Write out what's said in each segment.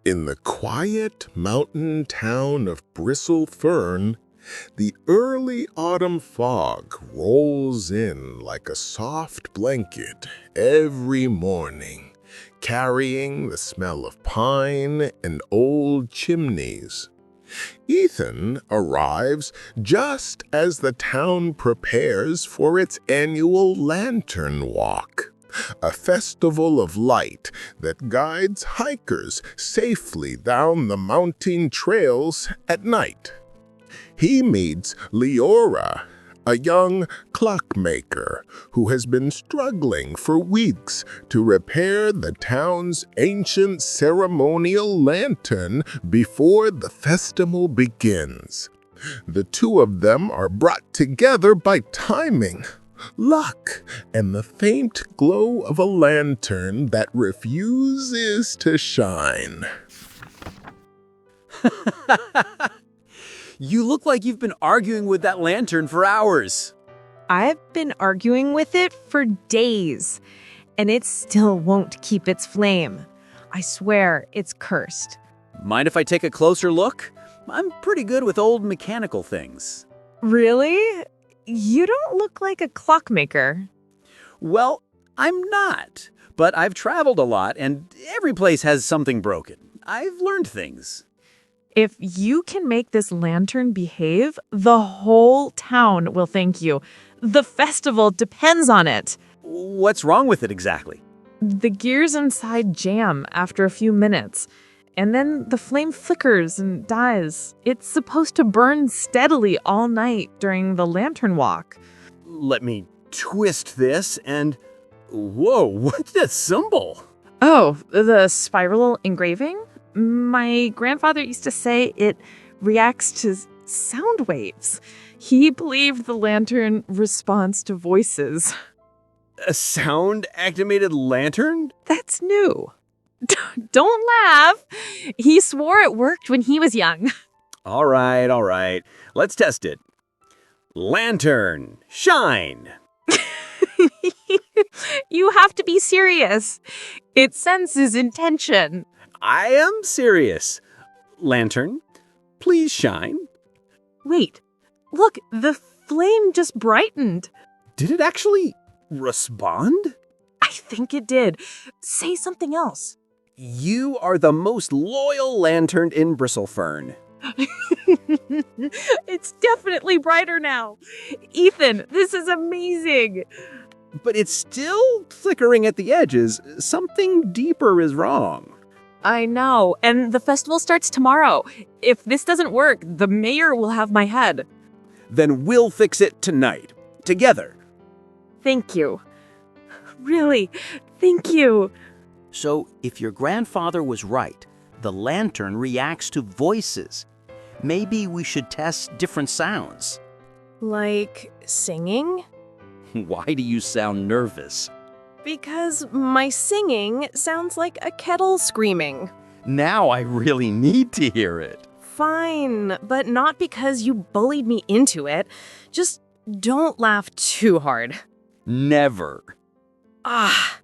In the quiet mountain town of Bristlefern, the early autumn fog rolls in like a soft blanket every morning, carrying the smell of pine and old chimneys. Ethan arrives just as the town prepares for its annual lantern walk, a festival of light that guides hikers safely down the mountain trails at night. He meets Leora, a young clockmaker who has been struggling for weeks to repair the town's ancient ceremonial lantern before the festival begins. The two of them are brought together by timing, luck, and the faint glow of a lantern that refuses to shine. You look like you've been arguing with that lantern for hours. I've been arguing with it for days, and it still won't keep its flame. I swear it's cursed. Mind if I take a closer look? I'm pretty good with old mechanical things. Really? You don't look like a clockmaker. Well, I'm not, but I've traveled a lot, and every place has something broken. I've learned things. If you can make this lantern behave, the whole town will thank you. The festival depends on it. What's wrong with it exactly? The gears inside jam after a few minutes, and then the flame flickers and dies. It's supposed to burn steadily all night during the lantern walk. Let me twist this and... Whoa, what's that symbol? Oh, the spiral engraving? My grandfather used to say it reacts to sound waves. He believed the lantern responds to voices. A sound-activated lantern? That's new. Don't laugh. He swore it worked when he was young. All right. Let's test it. Lantern, shine. You have to be serious. It senses intention. I am serious. Lantern, please shine. Wait, look, the flame just brightened. Did it actually respond? I think it did. Say something else. You are the most loyal lantern in Bristlefern. It's definitely brighter now. Ethan, this is amazing. But it's still flickering at the edges. Something deeper is wrong. I know, and the festival starts tomorrow. If this doesn't work, the mayor will have my head. Then we'll fix it tonight, together. Thank you. Really, thank you. So, if your grandfather was right, the lantern reacts to voices. Maybe we should test different sounds. Like singing? Why do you sound nervous? Because my singing sounds like a kettle screaming. Now I really need to hear it. Fine, but not because you bullied me into it. Just don't laugh too hard. Never. Ah.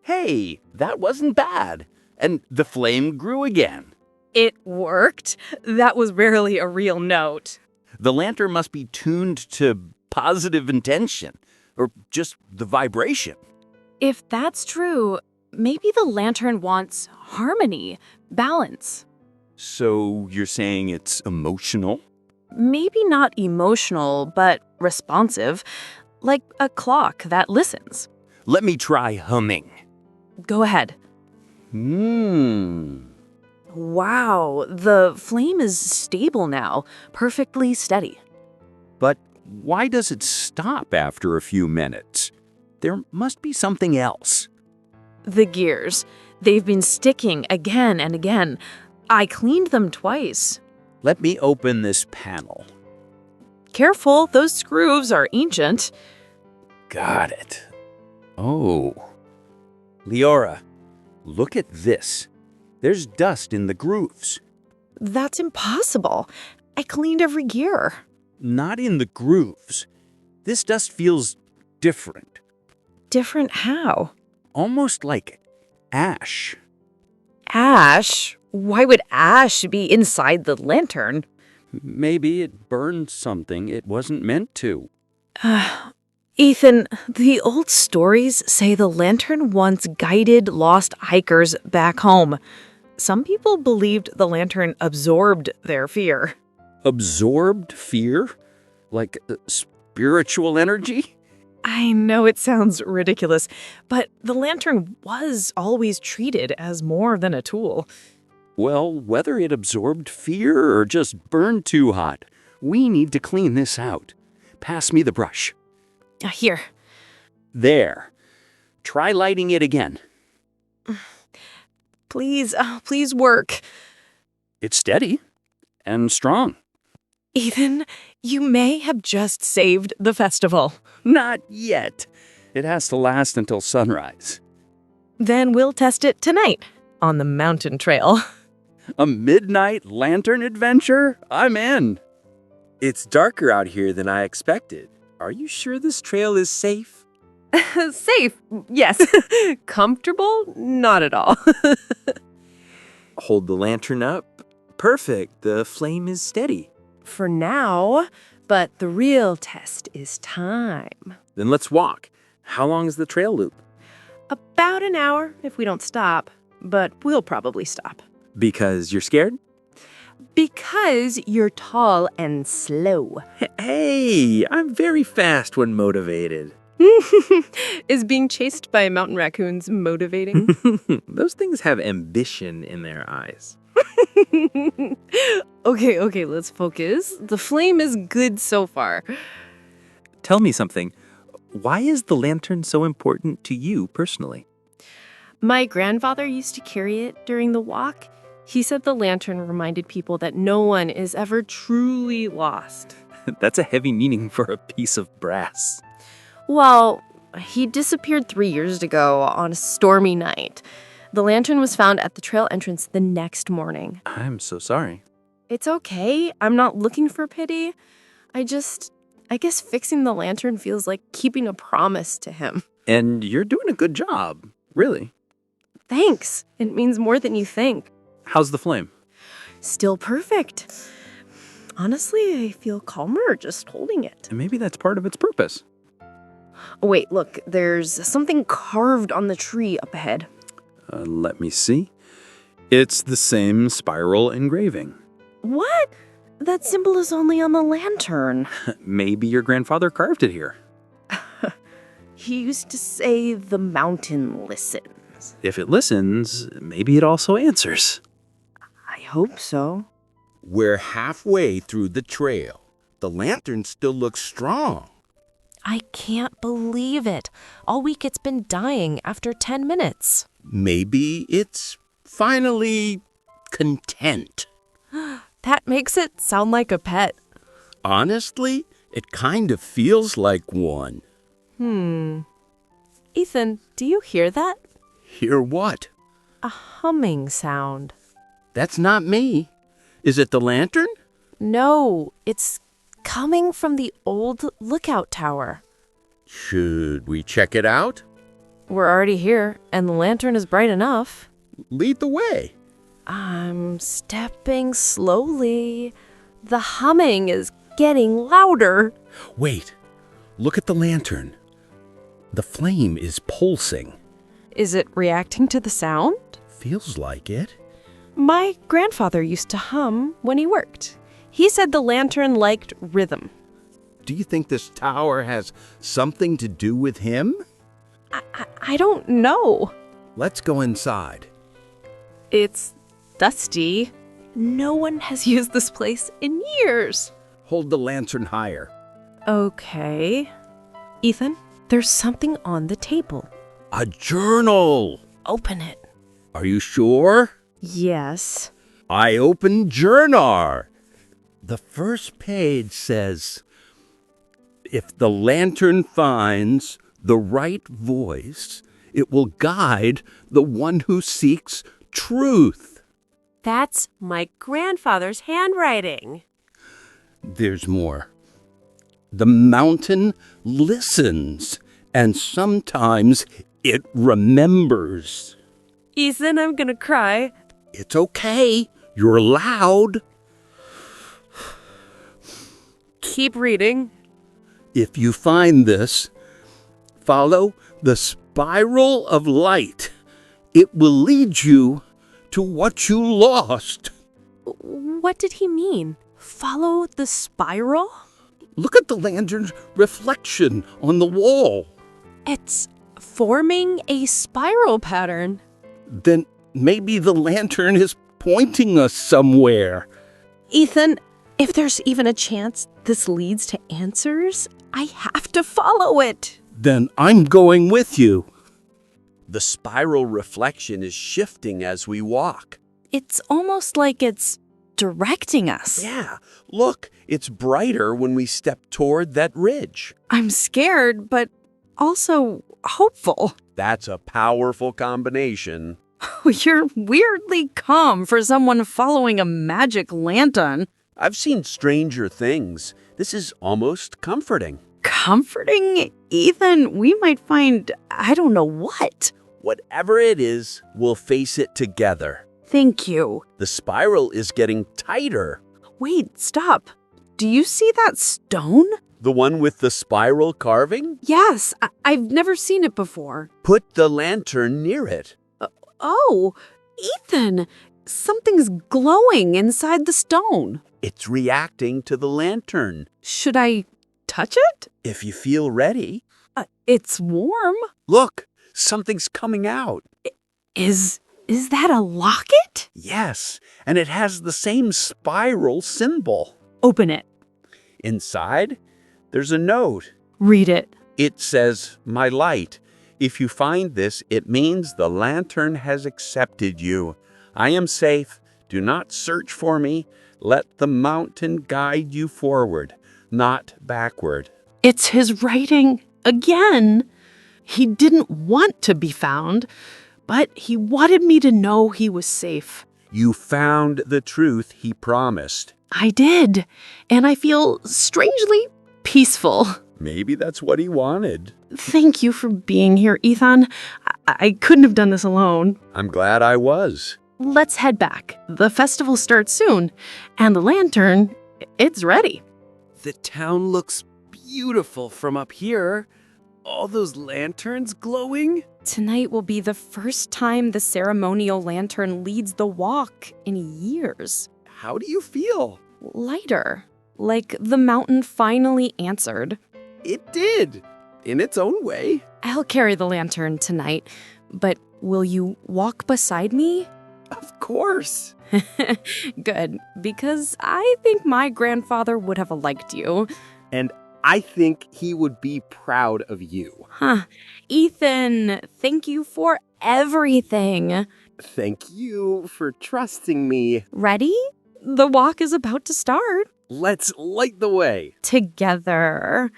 Hey, that wasn't bad. And the flame grew again. It worked. That was rarely a real note. The lantern must be tuned to positive intention, or just the vibration. If that's true, maybe the lantern wants harmony, balance. So you're saying it's emotional? Maybe not emotional, but responsive, like a clock that listens. Let me try humming. Go ahead. Wow, the flame is stable now, perfectly steady. But why does it stop after a few minutes? There must be something else. The gears, they've been sticking again and again. I cleaned them twice. Let me open this panel. Careful, those screws are ancient. Got it. Oh. Leora, look at this. There's dust in the grooves. That's impossible. I cleaned every gear. Not in the grooves. This dust feels different. Different how? Almost like ash. Ash? Why would ash be inside the lantern? Maybe it burned something it wasn't meant to. Ethan, the old stories say the lantern once guided lost hikers back home. Some people believed the lantern absorbed their fear. Absorbed fear? Like spiritual energy? I know it sounds ridiculous, but the lantern was always treated as more than a tool. Well, whether it absorbed fear or just burned too hot, we need to clean this out. Pass me the brush. Here. There. Try lighting it again. Please work. It's steady and strong. Ethan, you may have just saved the festival. Not yet. It has to last until sunrise. Then we'll test it tonight on the mountain trail. A midnight lantern adventure? I'm in. It's darker out here than I expected. Are you sure this trail is safe? Safe, yes. Comfortable? Not at all. Hold the lantern up. Perfect. The flame is steady. For now, but the real test is time. Then let's walk. How long is the trail loop? About an hour if we don't stop, but we'll probably stop. Because you're scared? Because you're tall and slow. Hey, I'm very fast when motivated. Is being chased by mountain raccoons motivating? Those things have ambition in their eyes. Okay, let's focus. The flame is good so far. Tell me something. Why is the lantern so important to you personally? My grandfather used to carry it during the walk. He said the lantern reminded people that no one is ever truly lost. That's a heavy meaning for a piece of brass. Well, he disappeared 3 years ago on a stormy night. The lantern was found at the trail entrance the next morning. I'm so sorry. It's okay. I'm not looking for pity. I guess fixing the lantern feels like keeping a promise to him. And you're doing a good job, really. Thanks. It means more than you think. How's the flame? Still perfect. Honestly, I feel calmer just holding it. And maybe that's part of its purpose. Wait, look, there's something carved on the tree up ahead. Let me see. It's the same spiral engraving. What? That symbol is only on the lantern. Maybe your grandfather carved it here. He used to say the mountain listens. If it listens, maybe it also answers. I hope so. We're halfway through the trail. The lantern still looks strong. I can't believe it. All week it's been dying after 10 minutes. Maybe it's finally content. That makes it sound like a pet. Honestly, it kind of feels like one. Ethan, do you hear that? Hear what? A humming sound. That's not me. Is it the lantern? No, it's coming from the old lookout tower. Should we check it out? We're already here, and the lantern is bright enough. Lead the way. I'm stepping slowly. The humming is getting louder. Wait, look at the lantern. The flame is pulsing. Is it reacting to the sound? Feels like it. My grandfather used to hum when he worked. He said the lantern liked rhythm. Do you think this tower has something to do with him? I don't know. Let's go inside. It's dusty. No one has used this place in years. Hold the lantern higher. Okay. Ethan, there's something on the table. A journal. Open it. Are you sure? Yes. I opened Journal. The first page says, if the lantern finds the right voice, it will guide the one who seeks truth. That's my grandfather's handwriting. There's more. The mountain listens, and sometimes it remembers. Ethan, I'm gonna cry. It's okay. You're loud. Keep reading. If you find this, follow the spiral of light. It will lead you to what you lost. What did he mean? Follow the spiral? Look at the lantern's reflection on the wall. It's forming a spiral pattern. Then maybe the lantern is pointing us somewhere. Ethan, if there's even a chance this leads to answers, I have to follow it. Then I'm going with you. The spiral reflection is shifting as we walk. It's almost like it's directing us. Yeah, look, it's brighter when we step toward that ridge. I'm scared, but also hopeful. That's a powerful combination. You're weirdly calm for someone following a magic lantern. I've seen stranger things. This is almost comforting. Comforting? Ethan, we might find I don't know what. Whatever it is, we'll face it together. Thank you. The spiral is getting tighter. Wait, stop. Do you see that stone? The one with the spiral carving? Yes, I've never seen it before. Put the lantern near it. Oh, Ethan, something's glowing inside the stone. It's reacting to the lantern. Should I touch it? If you feel ready. It's warm. Look, something's coming out. Is that a locket? Yes, and it has the same spiral symbol. Open it. Inside, there's a note. Read it. It says, "My light. If you find this, it means the lantern has accepted you. I am safe. Do not search for me. Let the mountain guide you forward, not backward." It's his writing again. He didn't want to be found, but he wanted me to know he was safe. You found the truth he promised. I did, and I feel strangely peaceful. Maybe that's what he wanted. Thank you for being here, Ethan. I couldn't have done this alone. I'm glad I was. Let's head back. The festival starts soon, and the lantern, it's ready. The town looks beautiful from up here. All those lanterns glowing. Tonight will be the first time the ceremonial lantern leads the walk in years. How do you feel? Lighter, like the mountain finally answered. It did, in its own way. I'll carry the lantern tonight, but will you walk beside me? Of course. Good, because I think my grandfather would have liked you. And I think he would be proud of you. Huh. Ethan, thank you for everything. Thank you for trusting me. Ready? The walk is about to start. Let's light the way. Together.